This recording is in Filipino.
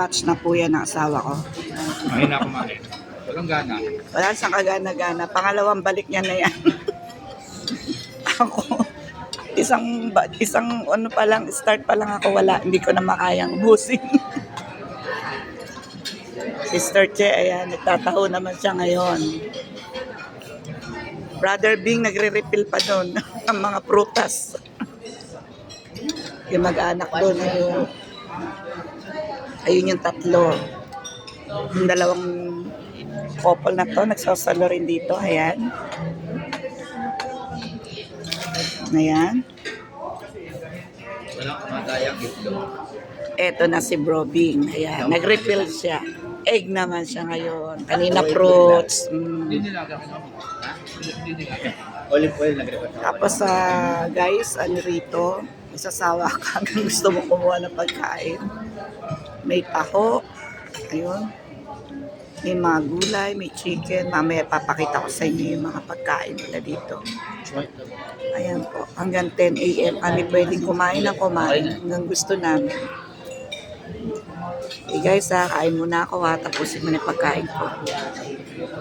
batch na po yan ng asawa ko. Mahina kumain. Walang gana. Wala siyang kagana-gana. Pangalawang balik niya na yan. Ako, isang ano pa lang, start pa lang ako, wala. Hindi ko na makayang busin. Sister Che, ayan, nagtataho naman siya ngayon. Brother Bing, nagre-refill pa doon ng mga prutas. Yung mag-anak doon, ayun yung tatlo. Yung dalawang couple na to, nagsasalo rin dito, ayan. Ayan. Walang kumadayang itlog. Eto na si Bro Bing. Ayan, nag-refill siya. Egg naman siya ngayon. Kanina fruits. Hindi nila gagawin. Ha? Hindi nila. Olive oil nag-record. Tapos guys, ano rito, isasawa ka hanggang gusto mo kumuha ng pagkain. May taho. Ayun. May mga gulay, may chicken. Mamaya papakita ko sa inyo yung mga pagkain nila dito. Ayan po. Hanggang 10 a.m. kami pwedeng kumain ng kumain hanggang gusto namin. Okay guys, kain muna ako, tapusin mo na yung pagkain ko.